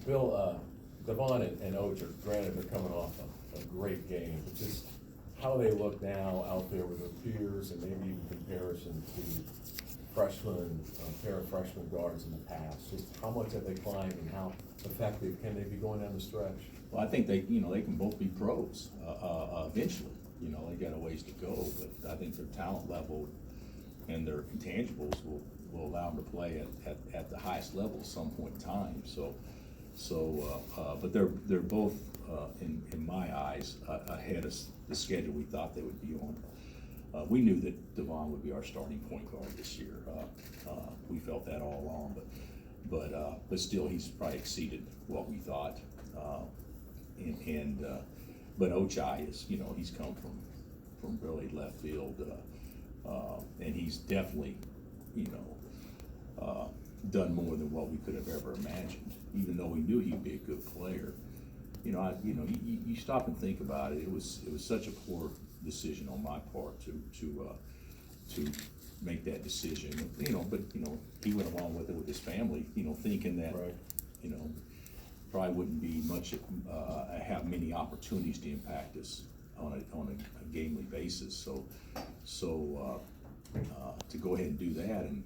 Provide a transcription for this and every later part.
Bill, Devon and Oach are, granted, they're coming off a great game, but just how they look now out there with their peers, and maybe even comparison to freshmen, pair of freshman guards in the past. Just how much have they climbed, and how effective can they be going down the stretch? Well, I think they can both be pros eventually. They got a ways to go, but I think their talent level and their intangibles will allow them to play at the highest level at some point in time. But they're both in my eyes ahead of the schedule we thought they would be on. We knew that Devon would be our starting point guard this year. We felt that all along, but still, he's probably exceeded what we thought. But Ochai is, he's come from really left field, and he's definitely, done more than what we could have ever imagined. Even though we knew he'd be a good player, you stop and think about it. It was such a poor decision on my part to make that decision. But he went along with it with his family. Thinking that right. Probably wouldn't be much have many opportunities to impact us on a gamely basis. So to go ahead and do that and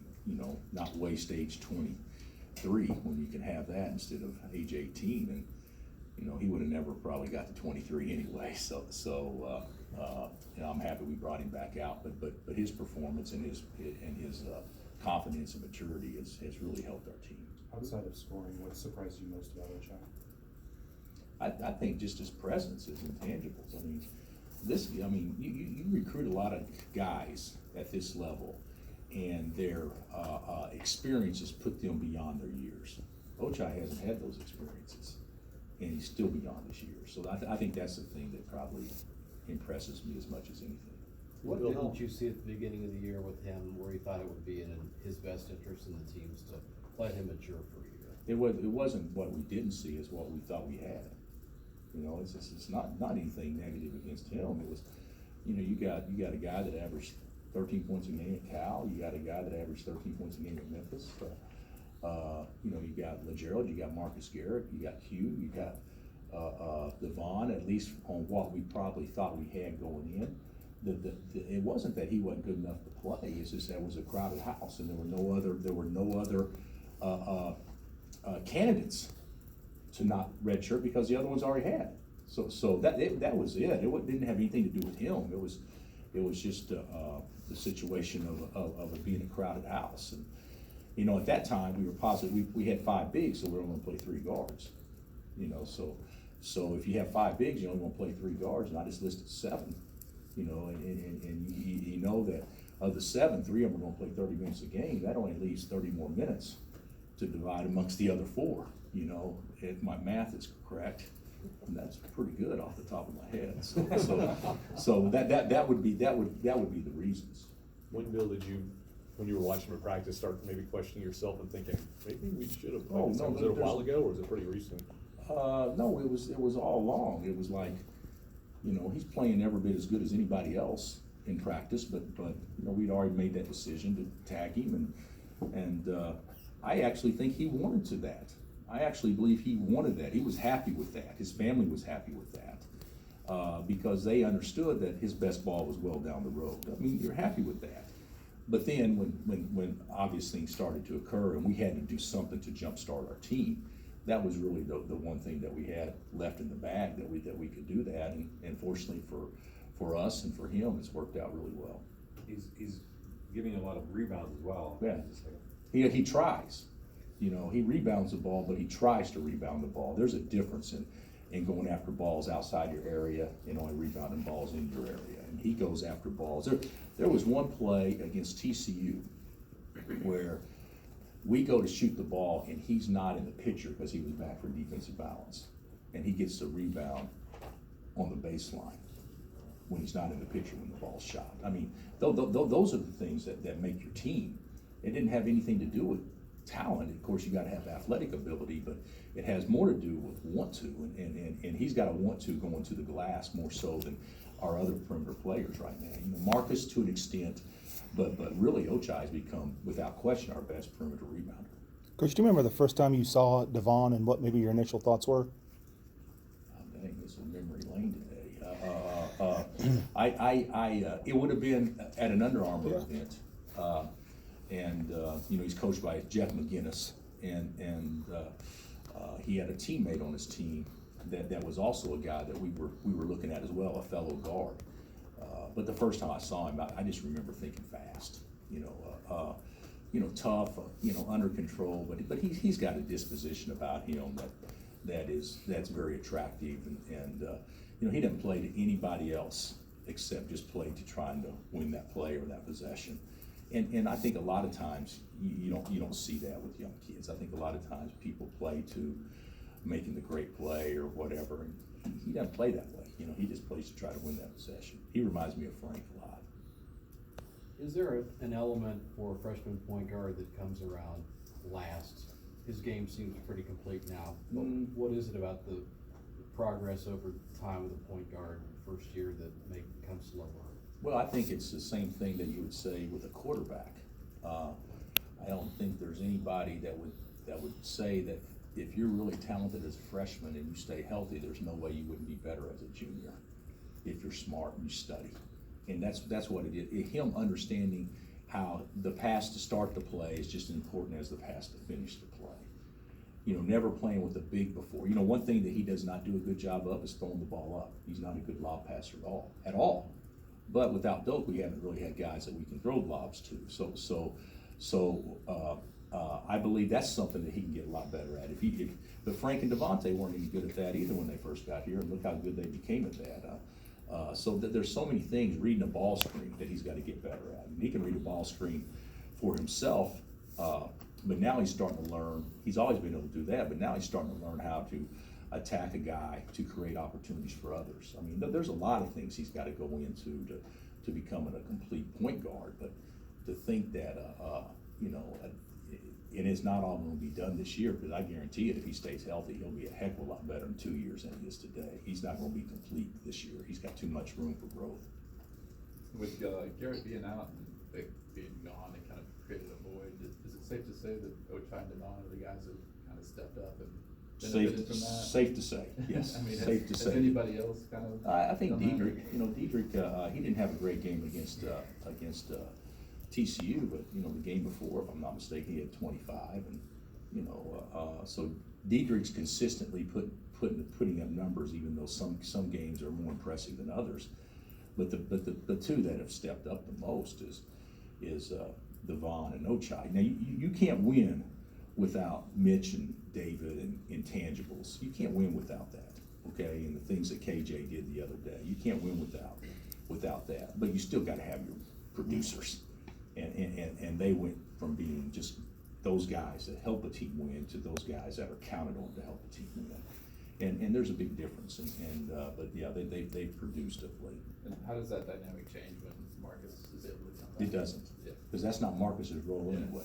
not waste age 23 when you can have that instead of age 18, and he would have never probably got to 23 anyway. So I'm happy we brought him back out. But his performance and his confidence and maturity has really helped our team. Outside of scoring, what surprised you most about Ochai? I think just his presence, his intangibles. You recruit a lot of guys at this level, and their experiences put them beyond their years. Ochai hasn't had those experiences, and he's still beyond his years. So I think that's the thing that probably impresses me as much as anything. What didn't you see at the beginning of the year with him where you thought it would be in his best interest in the teams to let him mature for a year? It wasn't what we didn't see, it's what we thought we had. It's not anything negative against him. It was, you got a guy that averaged 13 points a game at Cal. You got a guy that averaged 13 points a game at Memphis. You got LeGerald, you got Marcus Garrett, you got Hugh, you got Devon, at least on what we probably thought we had going in. It wasn't that he wasn't good enough to play. It's just that it was a crowded house, and there were no other candidates to not redshirt because the other ones already had. So that was it. It didn't have anything to do with him. It was just the situation of it being a crowded house. And at that time we were positive. We had 5 bigs, so we were only going to play 3 guards. So if you have 5 bigs, you only want to play 3 guards, and I just listed 7. And you know that of the 7, 3 of them are going to play 30 minutes a game. That only leaves 30 more minutes to divide amongst the other 4. If my math is correct, and that's pretty good off the top of my head. So that would be the reasons. When, Bill, did you, when you were watching him practice, start maybe questioning yourself and thinking maybe we should have played this? Was it a while ago, or was it pretty recent? No, it was all along. It was like, he's playing every bit as good as anybody else in practice, but we'd already made that decision to tag him, and I actually think he wanted to that. I actually believe he wanted that. He was happy with that. His family was happy with that because they understood that his best ball was well down the road. You're happy with that. But then when obvious things started to occur and we had to do something to jumpstart our team, that was really the one thing that we had left in the bag that we could do that. And fortunately for us and for him, it's worked out really well. He's giving a lot of rebounds as well. Yeah, he tries. He rebounds the ball, but he tries to rebound the ball. There's a difference in going after balls outside your area and only rebounding balls in your area. And he goes after balls. There was one play against TCU where we go to shoot the ball and he's not in the picture because he was back for defensive balance. And he gets the rebound on the baseline when he's not in the picture when the ball's shot. Those are the things that make your team. It didn't have anything to do with talent. Of course, you got to have athletic ability, but it has more to do with want to, and he's got to want to go into the glass more so than our other perimeter players right now. Marcus to an extent, but really Ochai has become, without question, our best perimeter rebounder. Coach, do you remember the first time you saw Devon and what maybe your initial thoughts were? Oh, dang, this is memory lane today. It would have been at an Under Armour event. He's coached by Jeff McGinnis, and he had a teammate on his team that was also a guy that we were looking at as well, a fellow guard. But the first time I saw him, I just remember thinking fast, tough, under control, but he's got a disposition about him that's very attractive, and he doesn't play to anybody else except just play to trying to win that play or that possession. And I think a lot of times you don't see that with young kids. I think a lot of times people play to making the great play or whatever, and he doesn't play that way. He just plays to try to win that possession. He reminds me of Frank a lot. Is there an element for a freshman point guard that comes around last? His game seems pretty complete now. What is it about the progress over time with a point guard first year that may come slower? Well, I think it's the same thing that you would say with a quarterback. I don't think there's anybody that would say that if you're really talented as a freshman and you stay healthy, there's no way you wouldn't be better as a junior if you're smart and you study. And that's what it is. Him understanding how the pass to start the play is just as important as the pass to finish the play. Never playing with a big before. One thing that he does not do a good job of is throwing the ball up. He's not a good lob passer at all. But without Doak, we haven't really had guys that we can throw lobs to. So I believe that's something that he can get a lot better at. But Frank and Devontae weren't any good at that either when they first got here, and look how good they became at that. So there's so many things, reading a ball screen, that he's got to get better at. And he can read a ball screen for himself, but now he's starting to learn. He's always been able to do that, but now he's starting to learn how to attack a guy to create opportunities for others. I mean, there's a lot of things he's got to go into to becoming a complete point guard, but to think that, and it's not all going to be done this year, because I guarantee you, if he stays healthy, he'll be a heck of a lot better in 2 years than he is today. He's not going to be complete this year. He's got too much room for growth. With Garrett being out and Vic being gone, it kind of created a void. Is it safe to say that Ochai and Devon are the guys that kind of stepped up and benefited from that? Safe to say, yes. I mean, safe to say. Has anybody else kind of? I think Diedrich, he didn't have a great game against TCU, but the game before, if I'm not mistaken, he had 25, and so Diedrich's consistently putting up numbers, even though some games are more impressive than others. But the two that have stepped up the most is Devon and Ochai. Now you can't win without Mitch and David and intangibles. You can't win without that, okay? And the things that KJ did the other day, you can't win without that. But you still got to have your producers, and they went from being just those guys that help a team win to those guys that are counted on to help a team win. And there's a big difference. But yeah, they've produced of late. And how does that dynamic change when Marcus is able to come back? It doesn't, because that's not Marcus's role anyway.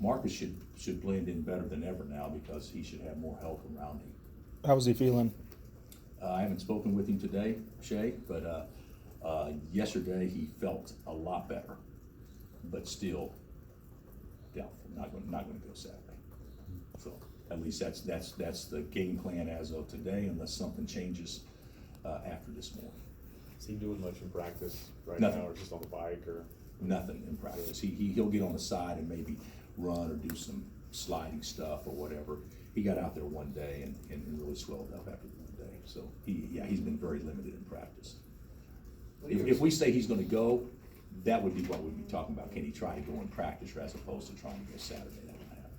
Marcus should blend in better than ever now, because he should have more help around him. How was he feeling? I haven't spoken with him today, Shay, but yesterday he felt a lot better, but still doubtful. Not going to go Saturday. So at least that's the game plan as of today, unless something changes after this morning. Is he doing much in practice right Nothing. now, or just on the bike, or? Nothing in practice. He'll get on the side and maybe run or do some sliding stuff or whatever. He got out there one day and really swelled up after the one day. So he's been very limited in practice. If we say he's going to go, that would be what we'd be talking about. Can he try to go in practice as opposed to trying to go Saturday? That would happen.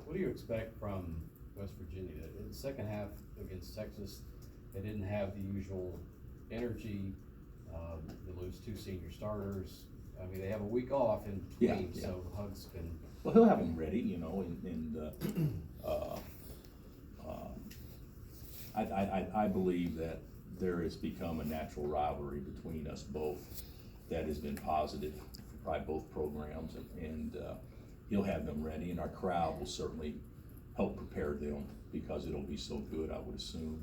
What do you expect from West Virginia? In the second half against Texas, they didn't have the usual energy. You lose 2 senior starters. I mean, they have a week off in between, Yeah. so Hugs can. Well, he'll have them ready, I believe that there has become a natural rivalry between us both that has been positive by both programs, and he'll have them ready, and our crowd will certainly help prepare them, because it'll be so good, I would assume.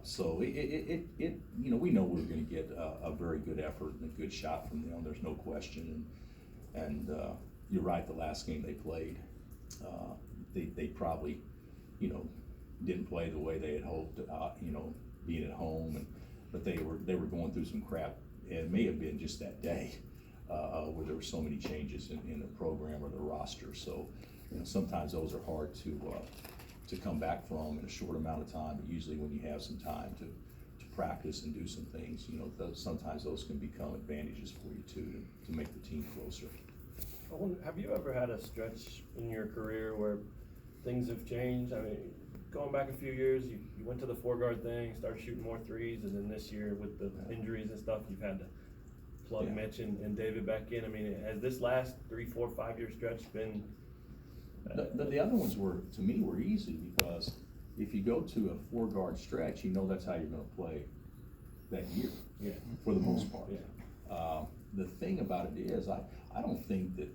So we know we're going to get a very good effort and a good shot from them. There's no question. And you're right. The last game they played, they probably, you know, didn't play the way they had hoped, you know, being at home, but they were going through some crap. It may have been just that day where there were so many changes in the program or the roster. So, you know, sometimes those are hard to come back from in a short amount of time. But usually, when you have some time to practice and do some things, you know, sometimes those can become advantages for you too, to make the team closer. I wonder, have you ever had a stretch in your career where things have changed? I mean, going back a few years, you went to the 4-guard thing, started shooting more threes, and then this year with the injuries and stuff, you've had to plug Mitch and David back in. I mean, has this last 3, 4, 5-year stretch been? The other ones were, to me, were easy, because if you go to a 4-guard stretch, you know that's how you're going to play that year, for the most part. Yeah. The thing about it is, I don't think that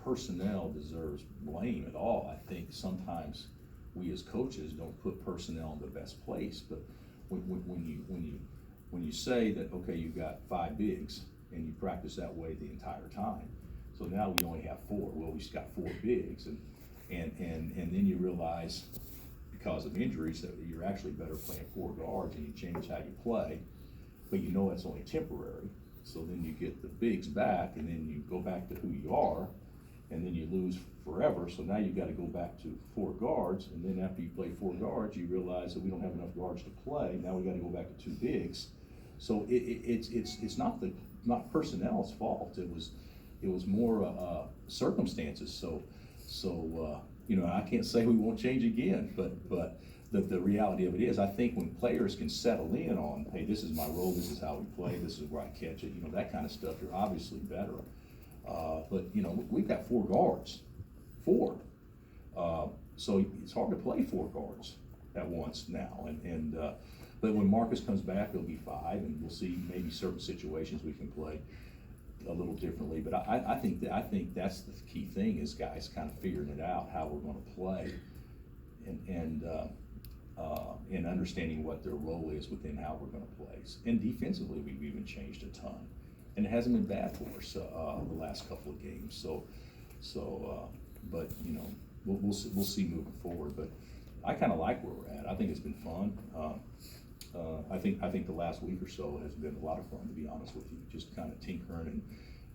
personnel deserves blame at all. I think sometimes we as coaches don't put personnel in the best place. But when you say that, okay, you've got 5 bigs and you practice that way the entire time, so now we only have 4. Well, we just got 4 bigs, and then you realize, because of injuries, that you're actually better playing 4 guards, and you change how you play, but you know that's only temporary. So then you get the bigs back, and then you go back to who you are, and then you lose forever. So now you've got to go back to 4 guards, and then after you play 4 guards, you realize that we don't have enough guards to play. Now we got to go back to 2 bigs. So it's not personnel's fault. It was more circumstances. So you know, I can't say we won't change again, but the reality of it is, I think when players can settle in on, hey, this is my role, this is how we play, this is where I catch it, you know, that kind of stuff, you're obviously better. But you know, we've got 4 guards, 4. So it's hard to play 4 guards at once now. But when Marcus comes back, it'll be 5, and we'll see maybe certain situations we can play a little differently. But I think that's the key thing, is guys kind of figuring it out, how we're going to play, and understanding what their role is within how we're going to play. And defensively, we've even changed a ton, and it hasn't been bad for us the last couple of games. But you know, we'll see moving forward. But I kind of like where we're at. I think it's been fun. I think the last week or so has been a lot of fun, to be honest with you. Just kind of tinkering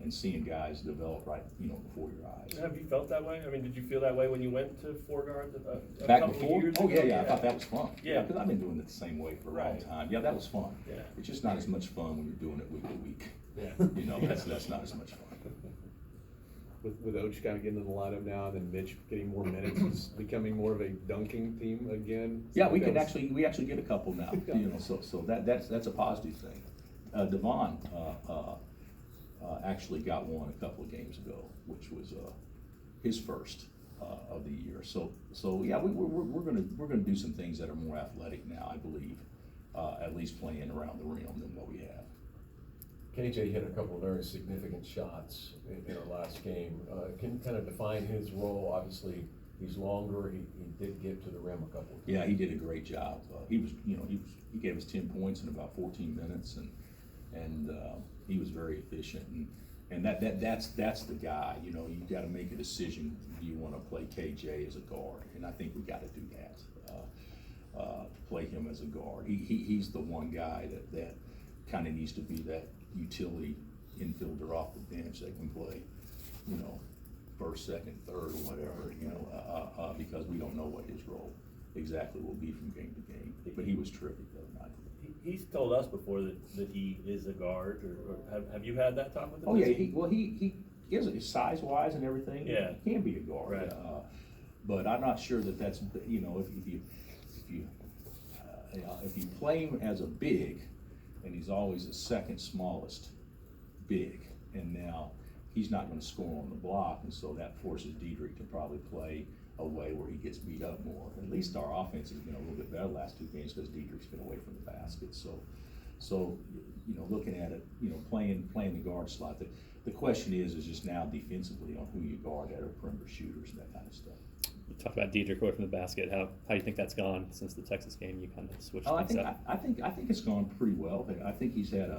and seeing guys develop right, you know, before your eyes. Have you felt that way? I mean, did you feel that way when you went to 4 guards a Back couple before? of years Oh ago? yeah, I thought that was fun. Yeah, because I've been doing it the same way for a long time. Yeah, that was fun. Yeah. It's just not as much fun when you're doing it week to week. Yeah. You know, that's not as much fun. With Oach kind of getting in the lineup now, and then Mitch getting more minutes, is becoming more of a dunking team again. Yeah, we actually get a couple now. You know, so that's a positive thing. Devon actually got one a couple of games ago, which was his first of the year. So yeah, we're gonna do some things that are more athletic now, I believe, at least playing around the rim than what we have. KJ hit a couple of very significant shots in our last game. Can you kind of define his role? Obviously, he's longer. He did get to the rim a couple of times. Yeah, he did a great job. He gave us 10 points in about 14 minutes, and he was very efficient. And that's the guy. You know, you got to make a decision. Do you want to play KJ as a guard? And I think we got to do that. Play him as a guard. He's the one guy that kind of needs to be that utility infielder off the bench that can play, you know, first, second, third, or whatever, you know, because we don't know what his role exactly will be from game to game. But he was terrific the other night. He's told us before that he is a guard, or have you had that talk with him? Oh yeah, he is size-wise and everything. Yeah, he can be a guard. Right. But I'm not sure that's, you know, if you play him as a big, and he's always the second smallest big, and now he's not going to score on the block, and so that forces Diedrich to probably play a way where he gets beat up more. At least our offense has been a little bit better the last 2 games because Diedrich's been away from the basket. So you know, looking at it, you know, playing the guard slot, the question is just now defensively on who you guard at, or perimeter shooters and that kind of stuff. You talked about Diedrich away from the basket. How do you think that's gone since the Texas game? You kind of switched things up. I think it's gone pretty well. I think he's had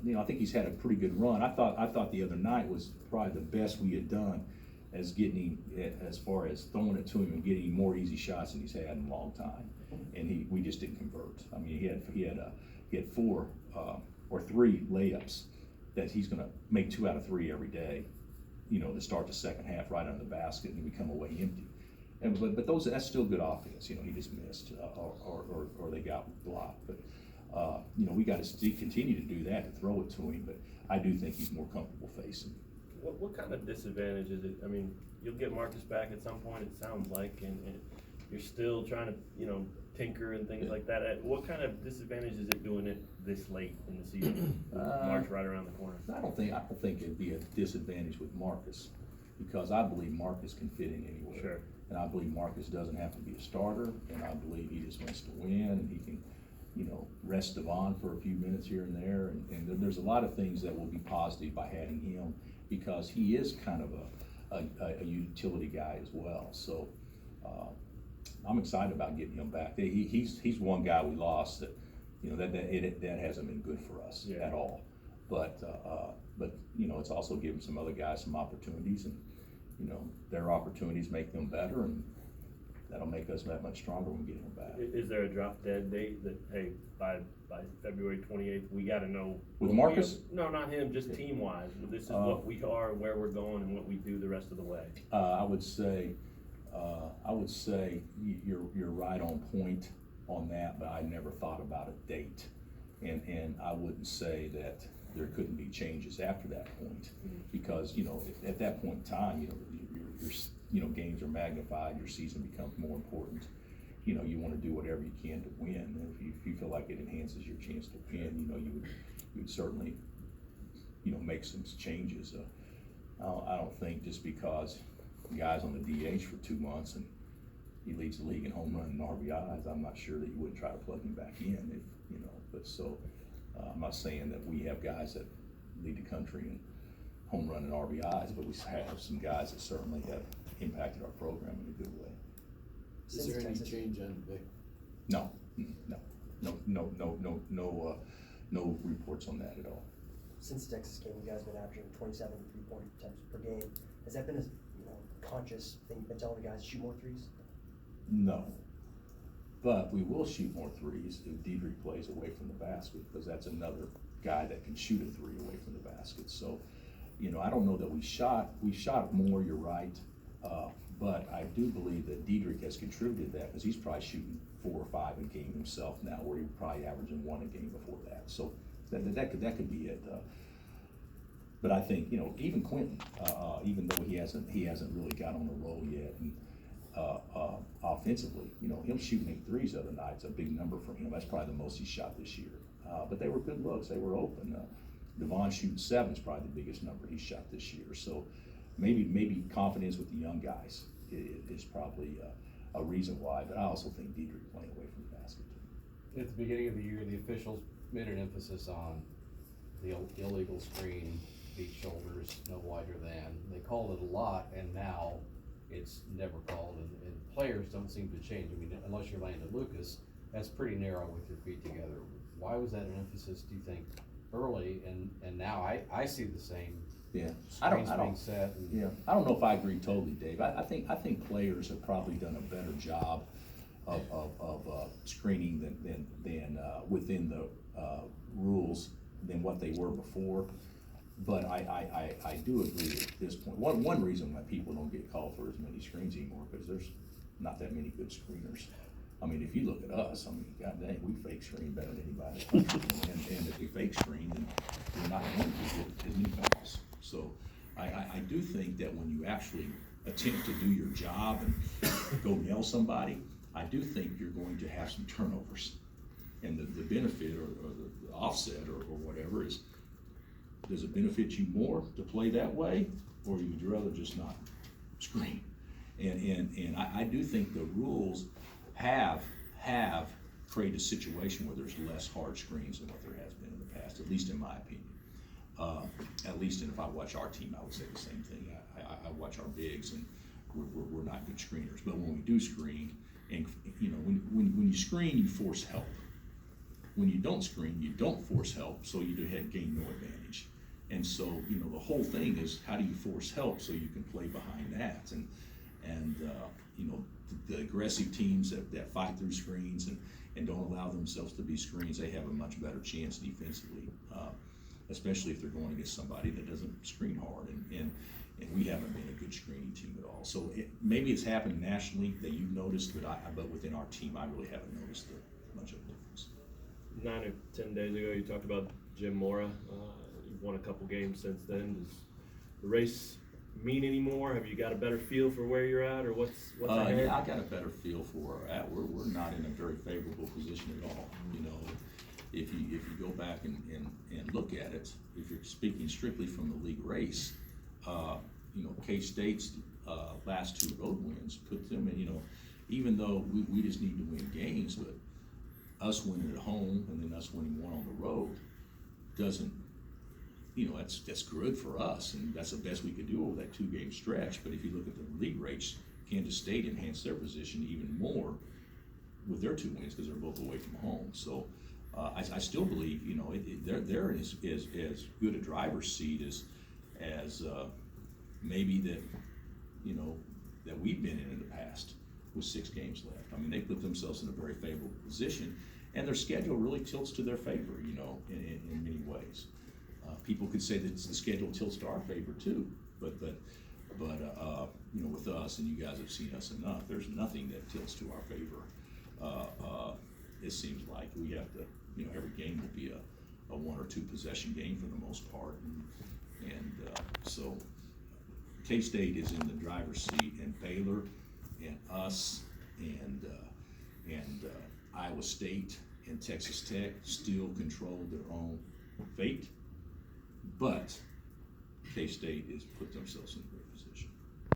you know, I think he's had a pretty good run. I thought the other night was probably the best we had done as getting him, as far as throwing it to him and getting more easy shots than he's had in a long time. And we just didn't convert. I mean, he had 4 or 3 layups that he's gonna make 2 out of 3 every day, you know, to start the second half right under the basket, and we come away empty. And but that's still good offense. You know, he just missed or they got blocked. But you know, we got to continue to do that, to throw it to him. But I do think he's more comfortable facing. What kind of disadvantage is it? I mean, you'll get Marcus back at some point, it sounds like, and you're still trying to, you know, tinker and things like that. What kind of disadvantage is it doing it this late in the season? March right around the corner. I don't think it'd be a disadvantage with Marcus, because I believe Marcus can fit in anywhere. Sure. And I believe Marcus doesn't have to be a starter, and I believe he just wants to win, and he can, you know, rest Devon for a few minutes here and there, and there's a lot of things that will be positive by having him, because he is kind of a utility guy as well. So I'm excited about getting him back. He's one guy we lost that, you know, that hasn't been good for us at all. But you know, it's also given some other guys some opportunities, and you know, their opportunities make them better, and that'll make us that much stronger when we get him back. Is there a drop dead date that, hey, by February 28th, we got to know? With Marcus? No, not him, just team wise. This is what we are, where we're going, and what we do the rest of the way. I would say you're right on point on that, but I never thought about a date, and I wouldn't say that there couldn't be changes after that point, because you know, at that point in time, you know, your games are magnified, your season becomes more important. You know, you want to do whatever you can to win. And if you feel like it enhances your chance to win, you know, you would certainly, you know, make some changes. I don't think just because the guy's on the DH for 2 months and he leads the league in home run and RBIs, I'm not sure that you wouldn't try to plug him back in, if, you know. But so I'm not saying that we have guys that lead the country in home run and RBIs, but we have some guys that certainly have impacted our program in a good way. Is there any change on Vic? No reports on that at all. Since the Texas game, you guys have been averaging 27 3-point attempts per game. Has that been a conscious thing? You've been telling the guys to shoot more threes? No, but we will shoot more threes if Diedrich plays away from the basket, because that's another guy that can shoot a 3 away from the basket. So, you know, I don't know that we shot more. You're right. But I do believe that Diedrich has contributed to that, because he's probably shooting 4 or 5 a game himself now, where he was probably averaging 1 a game before that. So that could be it. But I think, you know, even Quentin, even though he hasn't really got on the roll yet, and offensively, you know, him shooting 8 threes the other night is a big number for him. That's probably the most he shot this year. But they were good looks. They were open. Devon shooting 7 is probably the biggest number he shot this year. So maybe confidence with the young guys is probably a reason why. But I also think Diedrich playing away from the basket. At the beginning of the year, the officials made an emphasis on the illegal screen, beat shoulders, no wider than. They called it a lot, and now it's never called, and players don't seem to change. I mean, unless you're Landon Lucas, that's pretty narrow with your feet together. Why was that an emphasis, do you think, early, and now I see the same? Yeah, screens being set. Yeah, I don't know if I agree totally, Dave. I think players have probably done a better job of screening than within the rules than what they were before. But I do agree at this point. One reason why people don't get called for as many screens anymore, because there's not that many good screeners. I mean, if you look at us, I mean, god dang, we fake screen better than anybody in the country. And if we fake screen, then we're not going to get as many calls. So I do think that when you actually attempt to do your job and go nail somebody, I do think you're going to have some turnovers. And the benefit or the offset or whatever is, does it benefit you more to play that way, or would you rather just not screen? And I do think the rules have created a situation where there's less hard screens than what there has been in the past, at least in my opinion. At least if I watch our team, I would say the same thing. I watch our bigs, and we're not good screeners. But when we do screen, and you know, when you screen, you force help. when you don't screen, you don't force help, so you gain no advantage. And so, you know, the whole thing is how do you force help so you can play behind that? And you know, the aggressive teams that fight through screens and don't allow themselves to be screens, they have a much better chance defensively, especially if they're going against somebody that doesn't screen hard. And we haven't been a good screening team at all. So maybe it's happened nationally that you've noticed, but within our team, I really haven't noticed much of a difference. 9 or 10 days ago, you talked about Jim Mora. You've won a couple games since then. Does the race mean anymore? Have you got a better feel for where you're at, or what's ahead? Yeah, I got a better feel for where we're at. We're not in a very favorable position at all. You know, if you go back and look at it, if you're speaking strictly from the league race, you know, K-State's last 2 road wins put them in, you know, even though we just need to win games, but us winning at home and then us winning 1 on the road doesn't, you know, that's good for us, and that's the best we could do over that 2-game stretch. But if you look at the league race, Kansas State enhanced their position even more with their 2 wins because they're both away from home. So I still believe, you know, they're in as good a driver's seat as maybe that, you know, that we've been in the past with 6 games left. I mean, they put themselves in a very favorable position, and their schedule really tilts to their favor, you know, in many ways. People could say that the schedule tilts to our favor too, but you know, with us, and you guys have seen us enough, there's nothing that tilts to our favor. It seems like we have to, you know, every game will be a 1 or 2 possession game for the most part, and so K-State is in the driver's seat, and Baylor and us and Iowa State and Texas Tech still control their own fate, but K-State has put themselves in a great position.